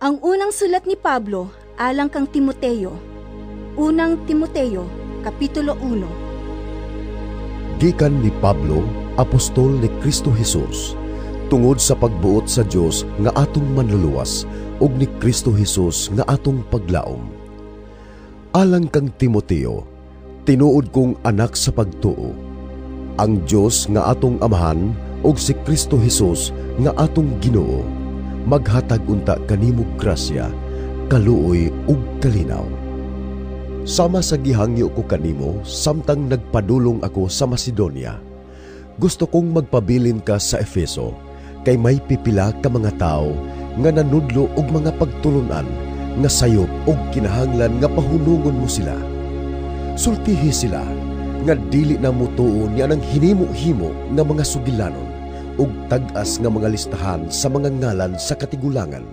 Ang unang sulat ni Pablo alang kang Timoteo. Unang Timoteo, Kapitulo 1. Gikan ni Pablo, apostol ni Kristo Jesus, tungod sa pagbuot sa Dios nga atong manluluwas ug ni Kristo Jesus nga atong paglaom. Alang kang Timoteo, tinuod kong anak sa pagtuo. Ang Dios nga atong amahan ug si Kristo Jesus nga atong Ginoo maghatag unta kanimo grasya, kaluoy ug kalinaw. Sama sa gihangyo ko kanimo samtang nagpadulong ako sa Macedonia. Gusto kong magpabilin ka sa Efeso, kay may pipila ka mga tao nga nanudlo og mga pagtulunan nga sayop og kinahanglan nga pahulungon mo sila. Sultihi sila nga dili na mutuo niya ng hinimo-himo nga mga sugilanon ug tag-as nga mga listahan sa mga ngalan sa katigulangan.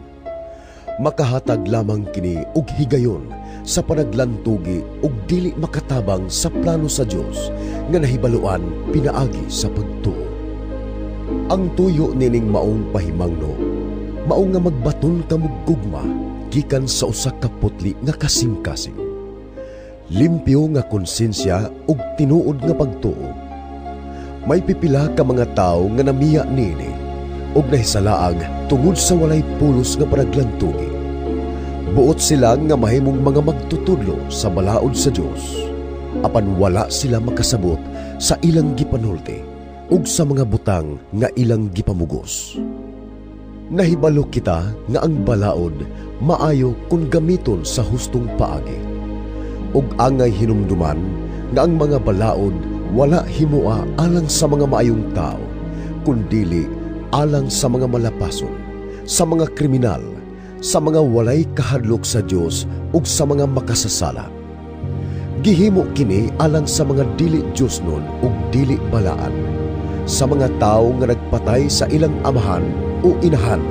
Makahatag lamang kini og higayon sa panaglantugi ug dili makatabang sa plano sa Dios nga nahibaluan pinaagi sa pagtuo. Ang tuyo nining maong pahimangno, mao nga magbaton ka og gugma gikan sa usa ka putli nga kasing-kasing. Limpyo nga konsensya ug tinuod nga pagtuo. May pipila ka mga tao nga namiya nini ug nahisalaang tungod sa walay pulos nga panaglantugi. Buot sila nga mahimong mga magtutudlo sa balaod sa Dios, apan wala sila makasabot sa ilang gipanulti ug sa mga butang nga ilang gipamugos. Nahibalo kita nga ang balaod maayo kung gamiton sa hustong paagi, ug angay hinumduman nga ang mga balaod wala himoa alang sa mga maayong tao, kundili alang sa mga malapason, sa mga kriminal, sa mga walay kahadlok sa Dios ug sa mga makasasala. Gihimo kini alang sa mga dili Diosnon ug dili balaan, sa mga tao nga nagpatay sa ilang amahan o inahan,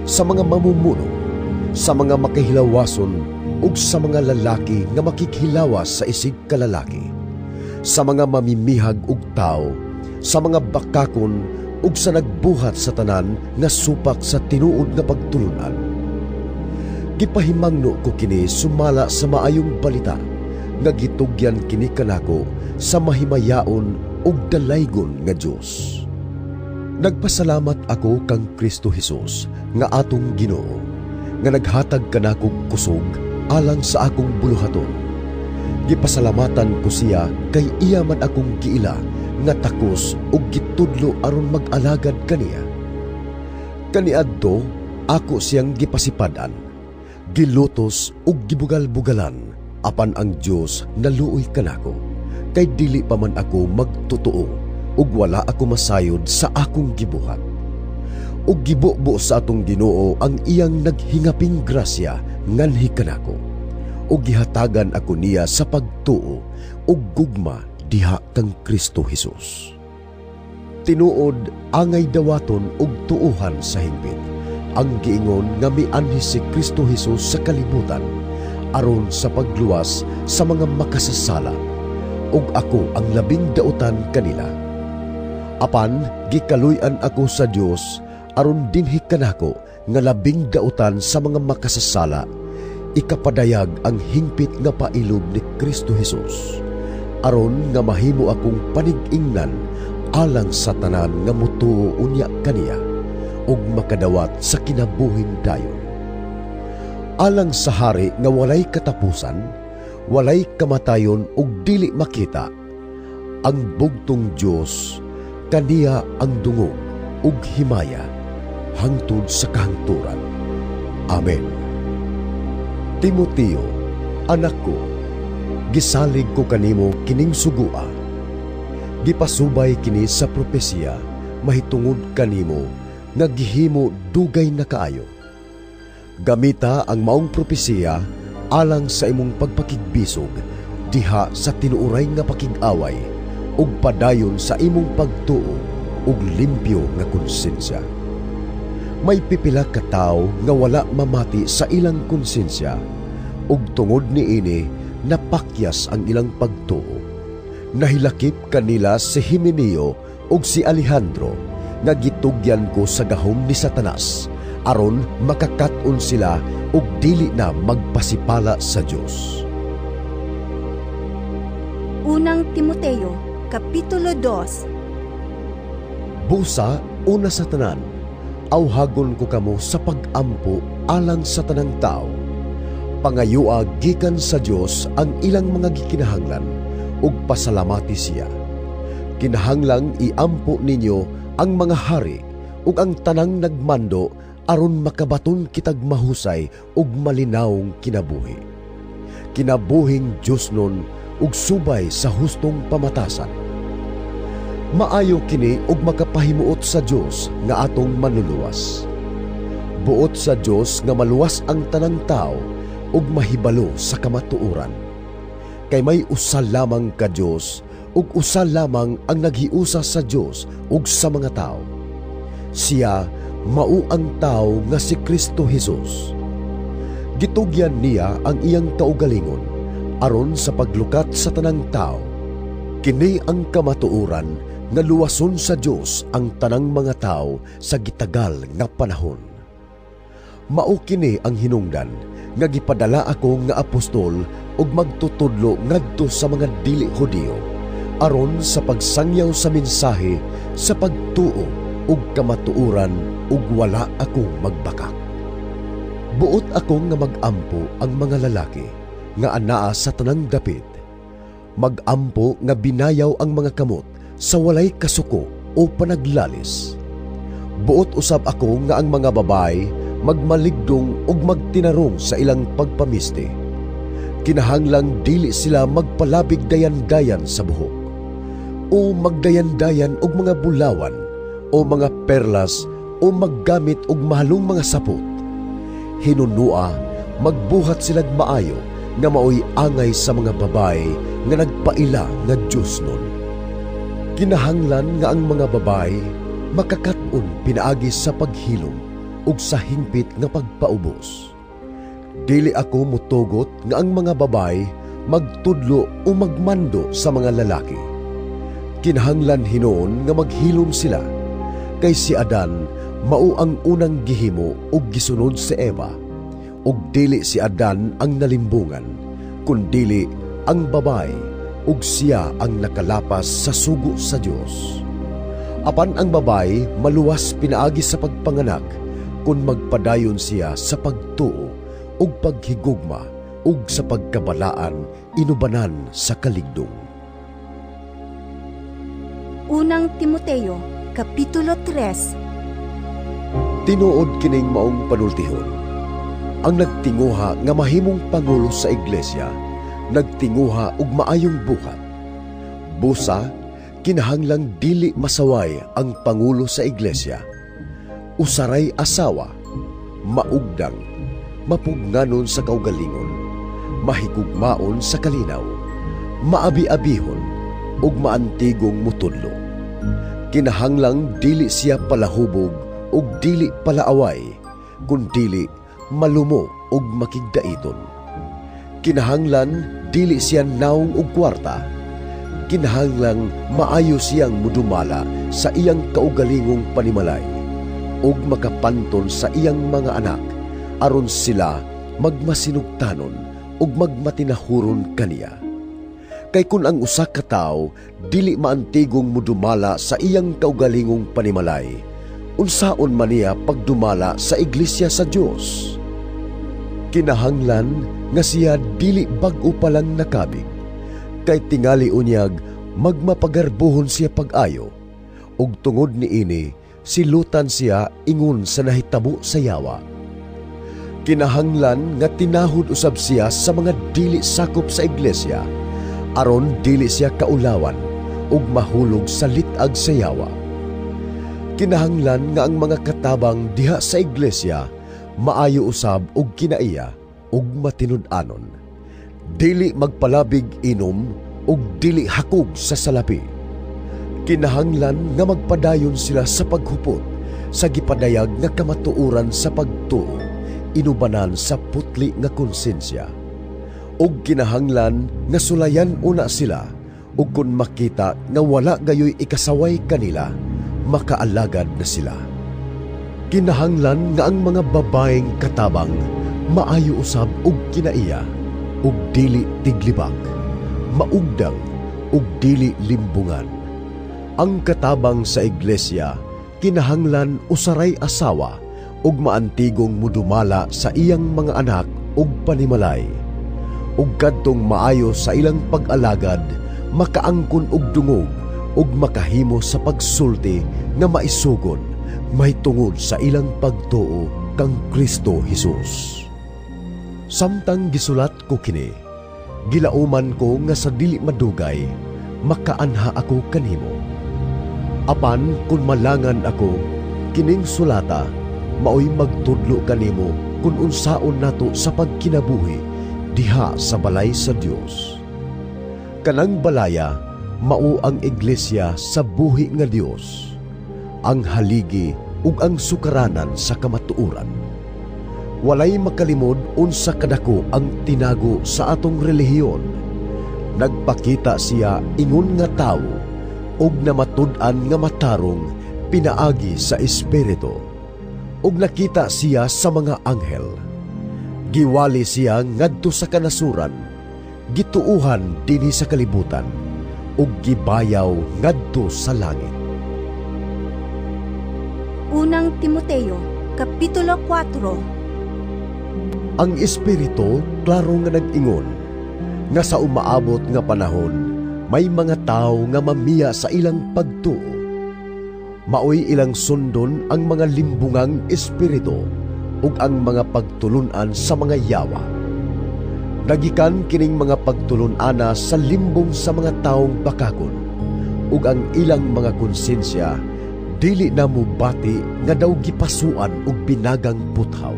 sa mga mamumuno, sa mga makahilawason ug sa mga lalaki nga makikhilawas sa isig kalalaki, sa mga mamimihag ug tao, sa mga bakakon ug sa nagbuhat sa tanan nga supak sa tinuod nga pagtulunan. Gipahimangno ko kini sumala sa maayong balita nga gitugyan kini kanako sa mahimayaon ug dalaygon nga Dios. Nagpasalamat ako kang Kristo Jesus nga atong Ginoo nga naghatag kanako kusog alang sa akong buluhaton. Gipasalamatan ko siya kay iya man akong giila nga takos ug gitudlo aron mag-alagad kaniya. Kaniadto ako siyang gipasipadan, gilutos ug gibugal-bugalan, apan ang Dios naluoy kanako, kay dili pa man ako magtotoo ug wala ako masayod sa akong gibuhat. Ug gibubo sa atong Ginoo ang iyang naghingaping grasya nganhi kanako, ug gihatagan ako niya sa pagtuo ug gugma diha kang Kristo Jesus. Tinuod angay dawaton ug tuuhan sa hingpit ang giingon nga mianhi si Kristo Jesus sa kalibutan aron sa pagluwas sa mga makasasala, ug ako ang labing dautan kanila. Apan gikaluy-an ako sa Dios aron dinhi kanako nga labing dautan sa mga makasasala, ikapadayag ang hingpit nga pailob ni Kristo Jesus, aron nga mahimo akong panig-ingnan alang sa tanan nga mutuo unya kaniya ug makadawat sa kinabuhing dayon. Alang sa hari nga walay katapusan, walay kamatayon ug dili makita, ang bugtong Dios kaniya ang dungog ug himaya hangtod sa kahangturan. Amen. Timoteo, anak ko, gisalig ko kanimo kining sugua. Gipasubay kini sa propesya mahitungod kanimo nga gihimo dugay na kaayo. Gamita ang maong propesya alang sa imong pagpakigbisog diha sa tinuoray nga pakig-away ug padayon sa imong pagtuo ug limpyo nga konsensya. May pipila ka tawo nga wala mamati sa ilang konsensya, ug tungod niini napakyas ang ilang pagtuo. Nahilakip kanila si Himeneo ug si Alejandro nga gitugyan ko sa gahom ni Satanas aron makakat-on sila ug dili na magpasipala sa Dios. Unang Timoteo, Kapitulo 2. Busa, una sa tanan, awhagon ko kamo sa pag-ampo alang sa tanang tao. Pangayua gikan sa Dios ang ilang mga gikinahanglan ug pasalamati siya. Kinahanglang iampo ninyo ang mga hari ug ang tanang nagmando aron makabaton kitag mahusay ug malinawong kinabuhi. Kinabuhing Dios nun ug subay sa hustong pamatasan. Maayo kini ug makapahimuot sa Dios nga atong manluluwas. Buot sa Dios nga maluwas ang tanang tao ug mahibalo sa kamatuoran. Kay may usa lamang ka Dios ug usa lamang ang naghiusa sa Dios ug sa mga tao. Siya mao ang tao nga si Kristo Jesus. Gitugyan niya ang iyang kaugalingon aron sa paglukat sa tanang tao. Kini ang kamatuoran nga luwason sa Dios ang tanang mga tao sa gitagal nga panahon. Mao kini ang hinungdan nga gipadala ako nga apostol ug magtutudlo ngadto sa mga dili Hudiyo aron sa pagsangyaw sa mensahe sa pagtuo ug kamatuoran ug wala akong magbakak. Buot ako nga magampo ang mga lalaki nga anaa sa tanang dapit. Magampo nga binayaw ang mga kamot sa walay kasuko o panaglalis. Buot usab ako nga ang mga babae magmaligdong ug magtinarong sa ilang pagpamiste. Kinahanglang dili sila magpalabig dayan-dayan sa buhok, o magdayan-dayan og mga bulawan, o mga perlas, o maggamit og mahalong mga sapot. Hinunua, magbuhat silag maayo nga maoy angay sa mga babae nga nagpaila nga Dios nun. Kinahanglan nga ang mga babae makakat-on pinaagi sa paghilom ug sa hingpit nga pagpaubos. Dili ako mutugot nga ang mga babae magtudlo o magmando sa mga lalaki. Kinahanglan hinuon nga maghilom sila, kay si Adan mao ang unang gihimo ug gisunod si Eva, ug dili si Adan ang nalimbungan, kundili ang babae, ug siya ang nakalapas sa sugo sa Dios. Apan ang babae maluwas pinaagi sa pagpanganak kung magpadayon siya sa pagtuo ug paghigugma ug sa pagkabalaan inubanan sa kaligdong. Unang Timoteo, Kapitulo 3. Tinuod kining maong panultihon. Ang nagtinguha nga mahimong pangulo sa iglesia, nagtinguha og maayong buhat. Busa, kinahanglang dili masaway ang pangulo sa iglesia. Usaray asawa, maugdang, mapugnanon sa kaugalingon, mahigugmaon sa kalinaw, maabi-abihon, ug maantigong mutudlo. Kinahanglang dili siya palahubog ug dili palaaway, kundili malumo ug makigdaiton. Kinahanglan dili siya naong og kwarta. Kinahanglang maayo siyang mudumala sa iyang kaugalingong panimalay ug makapanton sa iyang mga anak aron sila magmasinugtanon ug magmatinahuron kaniya. Kay kun ang usa ka tawo dili maantigong mudumala sa iyang kaugalingong panimalay, unsaon man niya pagdumala sa iglesia sa Dios? Kinahanglan nga siya dili bag-o pa lang nakabig, kay tingali unyag magmapagarbuhon siya pag-ayo, ug tungod niini silutan siya ingon sa nahitabo sa yawa. Kinahanglan nga tinahod usab siya sa mga dili sakop sa iglesia, aron dili siya kaulawan ug mahulog sa litag sa yawa. Kinahanglan nga ang mga katabang diha sa iglesia maayo usab og kinaiya ug matinud-anon, dili magpalabig inom ug dili hakog sa salapi. Kinahanglan nga magpadayon sila sa paghupot sa gipadayag nga kamatuoran sa pagtuo, inubanan sa putli nga konsensya. Og kinahanglan nga sulayan una sila, ug kun makita nga wala gayoy ikasaway kanila, makaalagad na sila. Kinahanglan nga ang mga babaeng katabang maayo usab og kinaiya, ug dili tiglibak, maugdang ug dili limbungan. Ang katabang sa iglesia kinahanglan usaray asawa ug maantigong mudumala sa iyang mga anak ug panimalay. Ug kadtong maayo sa ilang pag-alagad, makaangkon og dungog ug makahimo sa pagsulti nga maisugon may tungod sa ilang pagtuo kang Kristo Jesus. Samtang gisulat ko kini, gilauman ko nga sa dili madugay makaanha ako kanimo. Apan kung malangan ako, kining sulata maoy magtudlo kanimo kung unsaon nato sa pagkinabuhi diha sa balay sa Dios. Kanang balaya mao ang iglesia sa buhi nga Dios, ang haligi ug ang sukaranan sa kamatuoran. Walay makalimod unsa kadako ang tinago sa atong relihiyon. Nagpakita siya ingon nga tawo ug namatud-an nga matarong pinaagi sa espiritu, ug nakita siya sa mga anghel. Giwali siya ngadto sa kanasuran, gituuhan dinhi sa kalibutan, ug gibayaw ngadto sa langit. Unang Timoteo, Kapitulo 4. Ang Espiritu klaro nga nag-ingon nga sa umaabot nga panahon may mga tao nga mamiya sa ilang pagtuo. Maoy ilang sundon ang mga limbungang espiritu ug ang mga pagtulunan sa mga yawa. Nagikan kining mga pagtulunana sa limbong sa mga taong bakakon, ug ang ilang mga konsensya dili na mubati nga daw gipasuan og binagang puthaw.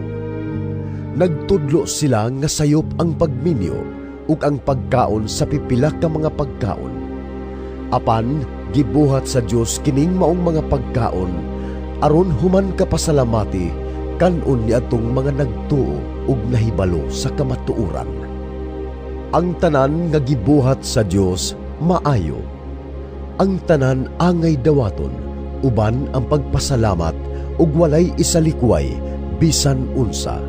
Nagtudlo sila nga sayop ang pagminyo ug ang pagkaon sa pipila ka mga pagkaon. Apan gibuhat sa Dios kining maong mga pagkaon aron human kapasalamati kanon niadtong mga nagtuo ug nahibalo sa kamatuoran. Ang tanan nga gibuhat sa Dios maayo. Ang tanan angay dawaton, uban ang pagpasalamat ug walay isalikway bisan unsa.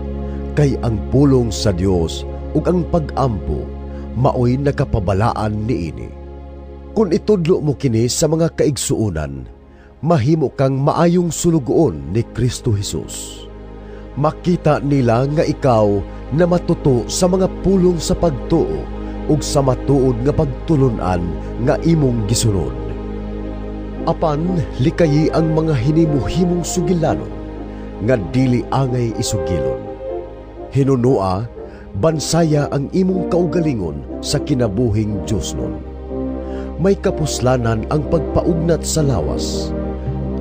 Kay ang pulong sa Dios ug ang pag-ampo maoy nakapabalaan niini. Kung itudlo mo kini sa mga kaigsuunan, mahimo kang maayong sulugoon ni Kristo Jesus. Makita nila nga ikaw na matuto sa mga pulong sa pagtuo ug sa matuod nga pagtulunan nga imong gisunod. Apan likayi ang mga hinimo-himong sugilanon nga dili angay isugilon. Hinunua, bansaya ang imong kaugalingon sa kinabuhing Diosnon. May kapuslanan ang pagpaugnat sa lawas.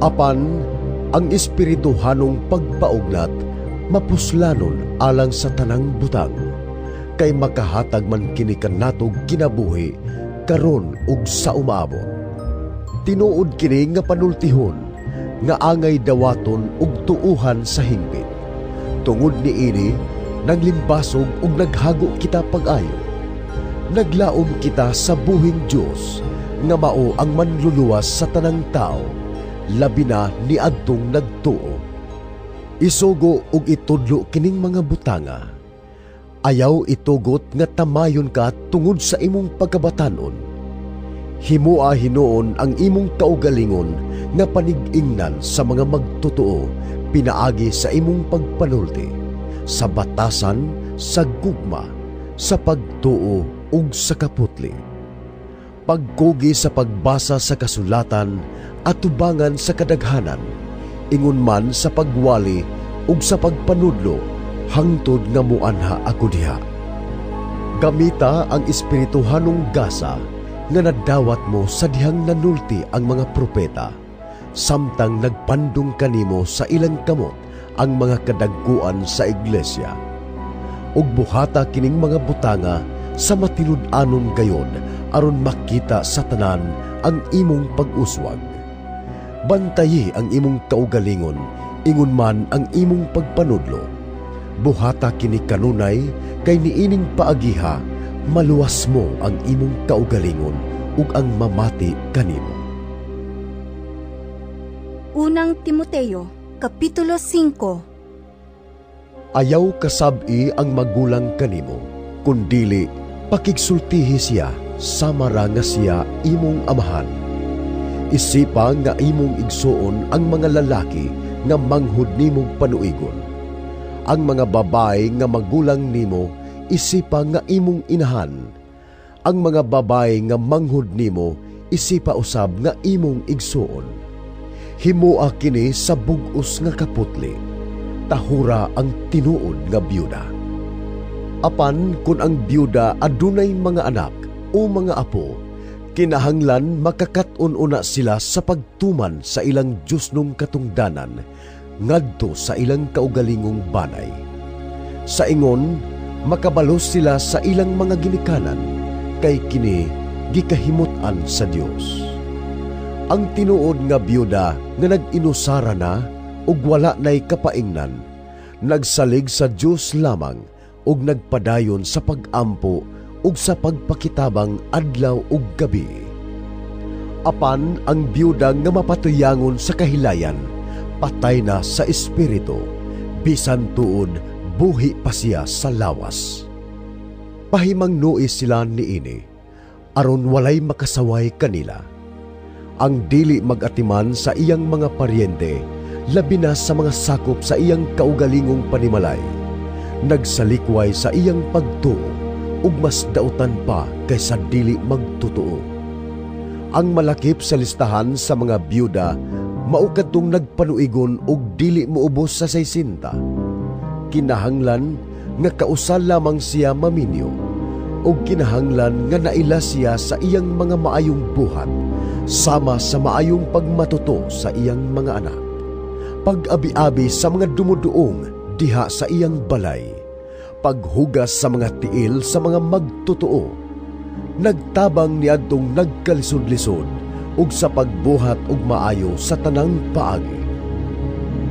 Apan ang espirituhanong pagpaugnat mapuslanon alang sa tanang butang, kay makahatag man kini kanatog kinabuhi karon ug sa umaabot. Tinuod kini nga panultihon nga angay dawaton ug tuuhan sa hinggit. Tungod niini naglimbasog ug naghago kita pag-ayo. Naglaom kita sa buhing Dios nga mao ang manluluwas sa tanang tao, labi na niadtong nagtuo. Isugo ug itudlo kining mga butanga. Ayaw itugot nga tamayon ka tungod sa imong pagkabatanon. Himua hinuon ang imong kaugalingon nga panig-ingnan sa mga magtotoo pinaagi sa imong pagpanulti, sa batasan, sa gugma, sa pagtuo ug sa kaputli. Pagkugi sa pagbasa sa kasulatan at tubangan sa kadaghanan, ingon man sa pagwali ug sa pagpanudlo, hangtod nga muanha ako diha. Gamita ang espirituhanong gasa nga nadawat mo sa dihang nanulti ang mga propeta, samtang nagpandong kanimo sa ilang kamot ang mga kadagkuan sa iglesia. Ug buhata kining mga butanga sa matinud-anon gayon aron makita sa tanan ang imong pag-uswag. Bantayi ang imong kaugalingon, ingon man ang imong pagpanudlo. Buhata kini kanunay, kay niining paagiha maluwas mo ang imong kaugalingon ug ang mamati kanimo. Unang Timoteo, Kapitulo 5. Ayaw kasabi ang magulang kanimo, kundili pakigsultihi siya, samara nga siya imong amahan. Isipa nga imong igsuon ang mga lalaki nga manghud nimong panuigon. Ang mga babae nga magulang nimo, isipa nga imong inahan. Ang mga babae nga manghud nimo, isipa usab nga imong igsuon. Himoa kini sa bug-os nga kaputli, tahura ang tinuod nga byuda. Apan kun ang byuda adunay mga anak o mga apo, kinahanglan makakat-on una sila sa pagtuman sa ilang Diosnong katungdanan ngadto sa ilang kaugalingong banay. Sa ingon, makabalos sila sa ilang mga ginikanan, kay kini gikahimutan sa Dios. Ang tinuod nga byuda nga nag-inusara na ug wala nay kapaingnan, nagsalig sa Dios lamang ug nagpadayon sa pag-ampo ug sa pagpakitabang adlaw ug gabi. Apan ang byuda nga mapatuyangon sa kahilayan, patay na sa espiritu, bisan tuod buhi pa siya sa lawas. Pahimangnuis sila niini, aron walay makasaway kanila. Ang dili mag-atiman sa iyang mga paryente, labi na sa mga sakop sa iyang kaugalingong panimalay, nagsalikway sa iyang pagtuo, ug mas dautan pa kaysa dili magtutuo. Ang malakip sa listahan sa mga byuda, mao kadtong nagpanuigon og dili moubos sa 60. Kinahanglan nga kausal lamang siya maminyo, ug kinahanglan nga naila siya sa iyang mga maayong buhat, sama sa maayong pagmatuto sa iyang mga anak, pag-abi-abi sa mga dumuduong diha sa iyang balay, paghugas sa mga tiil sa mga magtutuo, nagtabang niadtong nagkalisod-lisod ug sa pagbuhat og maayo sa tanang paagi.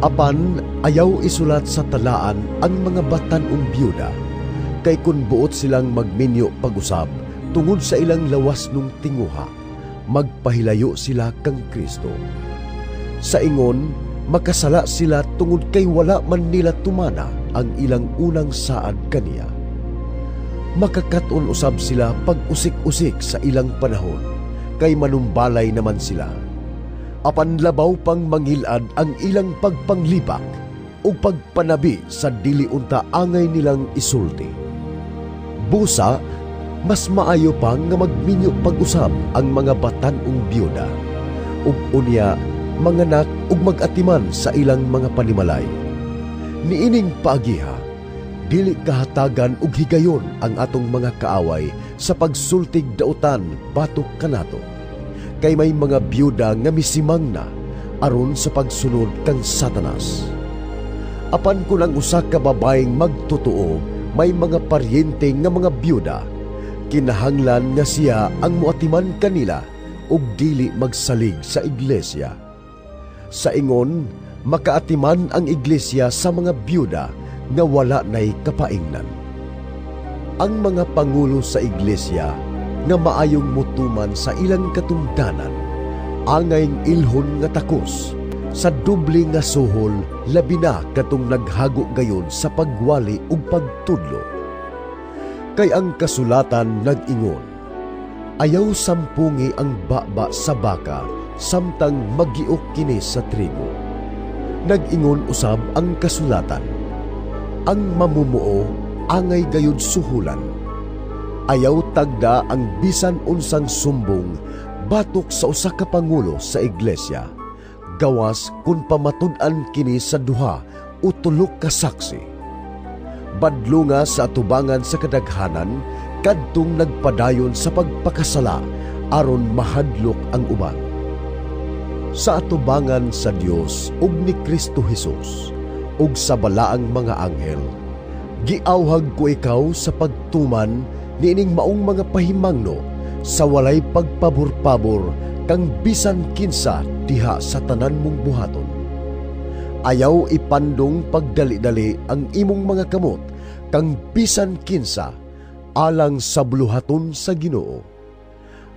Apan ayaw isulat sa talaan ang mga batan-ong byuda, kay kun buot silang magminyo pag-usab tungod sa ilang lawas nung tinguha, magpahilayo sila kang Kristo. Sa ingon, makasala sila tungod kay wala man nila tumana ang ilang unang saad kaniya. Makakaton usab sila pag-usik-usik sa ilang panahon, kay manumbalay naman sila. Apan labaw pang mangilad ang ilang pagpanglibak o pagpanabi sa dili unta angay nilang isulti. Busa, mas maayo pa nga magminyo pag-usab ang mga batan-ong byuda, ug unya manganak ug mag-atiman sa ilang mga panimalay. Niining paagiha, dili kahatagan ug higayon ang atong mga kaaway sa pagsultig dautan batok kanato, kay may mga byuda nga misimang na aron sa pagsunod kang Satanas. Apan kung ang usa ka babaeng magtutuo may mga paryente nga mga byuda, kinahanglan nga siya ang muatiman kanila ug dili magsalig sa iglesia. Sa ingon, makaatiman ang iglesia sa mga byuda nga wala nay kapaingnan. Ang mga pangulo sa iglesia nga maayong mutuman sa ilang katungdanan, angayng ilhon nga takos, sa doble nga suhol, labi na katong naghago gayon sa pagwali ug pagtudlo. Kay ang kasulatan nag-ingon, ayaw sampungi ang baba sa baka, samtang magiok kini sa trigo. Nag-ingon usab ang kasulatan, ang mamumuo angay gayud suhulan. Ayaw tagda ang bisan unsang sumbong batok sa usa ka pangulo sa iglesia, gawas kung pamatud-an kini sa duha o tulok ka saksi. Badlo nga sa atubangan sa kadaghanan, kadtong nagpadayon sa pagpakasala aron mahadlok ang uban. Sa atubangan sa Dios ug ni Kristo Jesus ug sa balaang mga anghel, giawhag ko ikaw sa pagtuman niining maong mga pahimangno sa walay pagpabor-pabor kang bisan kinsa diha sa tanan mong buhaton. Ayaw ipandong pagdali-dali ang imong mga kamot kang bisan kinsa alang sa buluhaton sa Ginoo.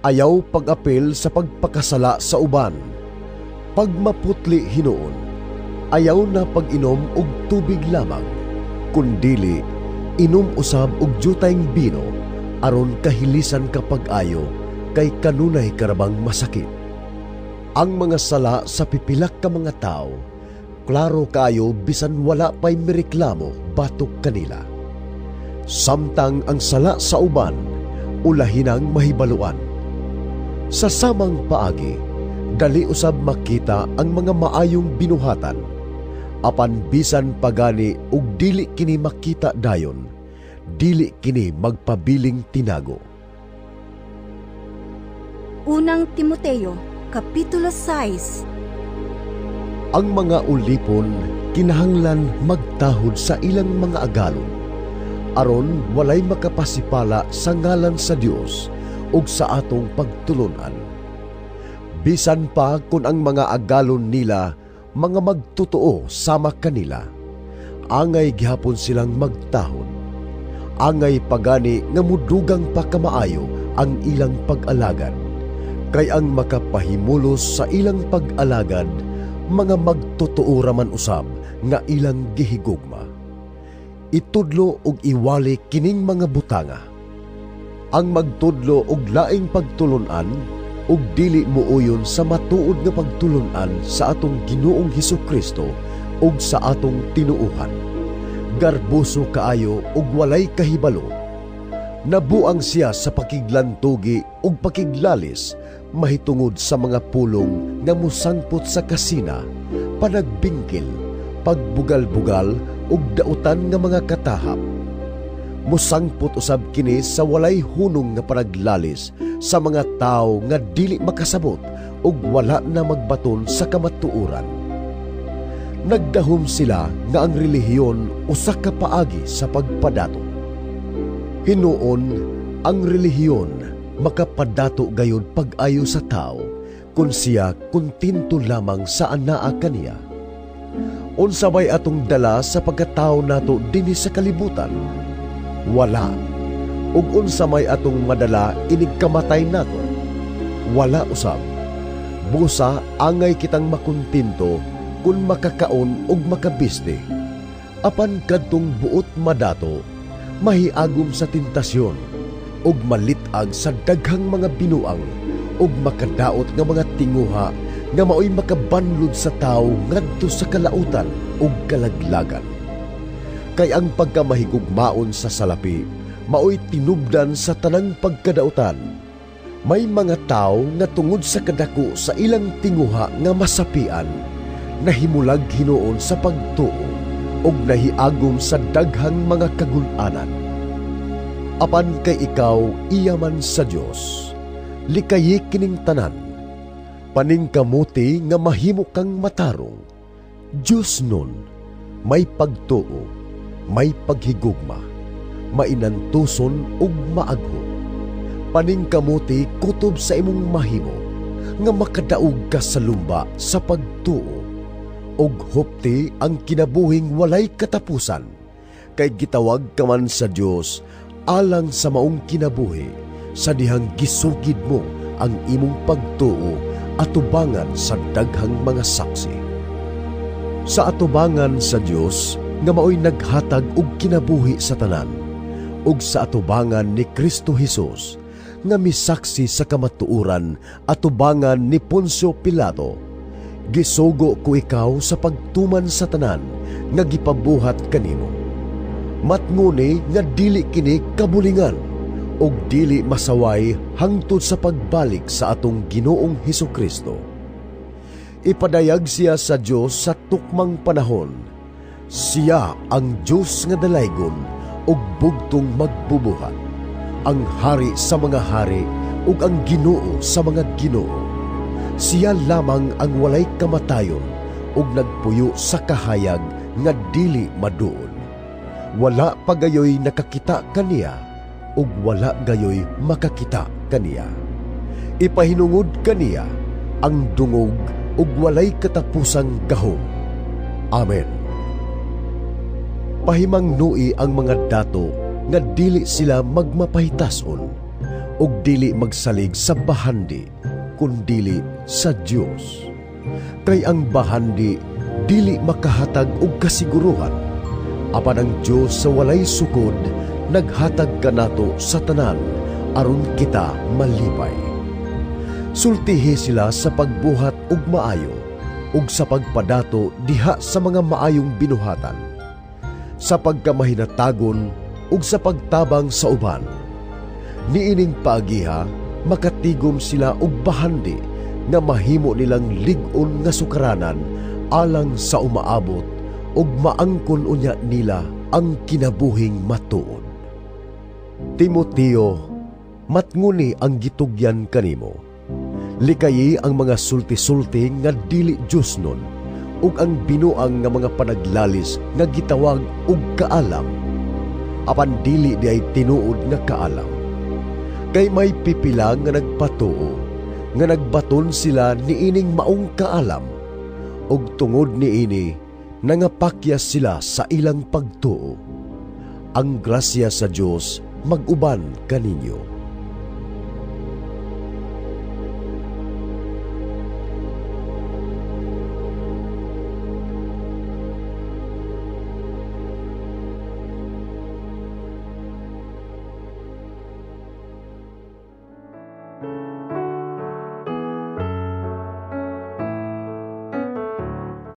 Ayaw pag-apil sa pagpakasala sa uban, pagmaputli hinuon, ayaw na pag-inom og tubig lamang, kundili inom usab og jutayng bino aron kahilisan kapag ayo kay kanunay karabang masakit. Ang mga sala sa pipilak ka mga tao, klaro kayo bisan wala pa'y mireklamo batok kanila. Samtang ang sala sa uban, ulahinang mahibaluan. Sa samang paagi, dali usab makita ang mga maayong binuhatan, apan bisan pagani ug dili kini makita dayon, dili kini magpabiling tinago. Unang Timoteo, Kapitulo 6. Ang mga ulipon kinahanglan magtahod sa ilang mga agalon, aron walay makapasipala sa ngalan sa Dios ug sa atong pagtulunan. Bisan pa kung ang mga agalon nila mga magtotoo sama kanila, angay gihapon silang magtahod. Angay pagani nga mudugang pa kamaayo ang ilang pag-alagad, kay ang makapahimulos sa ilang pag-alagad mga magtotoo raman usab nga ilang gihigugma. Itudlo og iwali kining mga butanga. Ang magtudlo og laing pagtulunan ug dili muuyon sa matuod nga pagtulunan sa atong Ginoong Hesukristo ug sa atong tinuuhan. Garboso kaayo ug walay kahibalo. Nabuang siya sa pakiglantugi ug pakiglalis mahitungod sa mga pulong nga musangpot sa kasina, panagbingkil, pagbugal-bugal ug dautan nga mga katahap. Musangpot usab kini sa walay hunong nga panaglalis sa mga tao nga dili makasabot ug wala na magbaton sa kamatuoran. Nagdahom sila nga ang relihiyon usa ka paagi sa pagpadato. Hinuon ang relihiyon makapadato gayud pag-ayo sa tao kung siya kontento lamang sa anaa kaniya. Unsa bay atong dala sa pagkatao nato dinhi sa kalibutan? Wala. Ug unsa may atong madala inig kamatay nato? Wala usab. Busa angay kitang makontento kung makakaon ug makabiste. Apan kadtong buot madato, mahiagom sa tentasyon ug malitag sa daghang mga binuang ug makadaot nga mga tinguha nga maoy makabanlod sa tao ngadto sa kalautan ug kalaglagan. Kay ang pagkamahigugmaon sa salapi maoy tinubdan sa tanang pagkadautan. May mga tao nga tungod sa kadako sa ilang tinguha nga masapian, nahimulag hinuon sa pagtuo ug nahiagom sa daghang mga kagul-anan. Apan kay ikaw iyaman sa Dios, likayi kining tanan, paningkamuti nga mahimo kang matarong. Dios nun, may pagtuo, may paghigugma, mainantuson ug maagho. Paningkamuti kutob sa imong mahimo, nga makadaog ka sa lumba sa pagtuo, ug hupti ang kinabuhing walay katapusan, kay gitawag ka man sa Dios alang sa maong kinabuhi, sa dihang gisugid mo ang imong pagtuo atubangan sa daghang mga saksi. Sa atubangan sa Dios nga maoy naghatag og kinabuhi sa tanan, ug sa atubangan ni Kristo Hesus nga misaksi sa kamatuoran atubangan ni Poncio Pilato, gisugo ko ikaw sa pagtuman sa tanan nga gipabuhat kanimo. Matnguni nga dili kini kabulingan ug dili masaway hangtod sa pagbalik sa atong Ginoong Hesukristo. Ipadayag siya sa Dios sa tukmang panahon. Siya ang Dios nga dalaygon ug bugtong magbubuhat, ang hari sa mga hari ug ang Ginoo sa mga ginoo. Siya lamang ang walay kamatayon ug nagpuyo sa kahayag nga dili maduol. Wala pa gayoy nakakita kaniya ug wala gayoy makakita kaniya. Ipahinungod kaniya ang dungog ug walay katapusang gahom. Amen. Pahimangnu'i ang mga dato nga dili sila magmapahitason ug dili magsalig sa bahandi kundili sa Dios. Kay ang bahandi dili makahatag og kasiguruhan, apan ang Dios sa walay sukod naghatag kanato sa tanan aron kita malipay. Sultihi sila sa pagbuhat og maayo ug sa pagpadato diha sa mga maayong binuhatan, sa pagkamahinatagon ug sa pagtabang sa uban. Niining paagiha makatigom sila og bahandi nga mahimo nilang lig-on nga sukaranan alang sa umaabot ug maangkon unya nila ang kinabuhing matuod. Timoteo, matnguni ang gitugyan kanimo. Likayi ang mga sulti-sulti nga dili Diosnon ug ang binuang nga mga panaglalis nga gitawag og kaalam, apan dili diay tinuod nga kaalam. Kay may pipila nga nagpatuo nga nagbaton sila niining maong kaalam, ug tungod niini nangapakyas sila sa ilang pagtuo. Ang grasya sa Dios mag-uban kaninyo.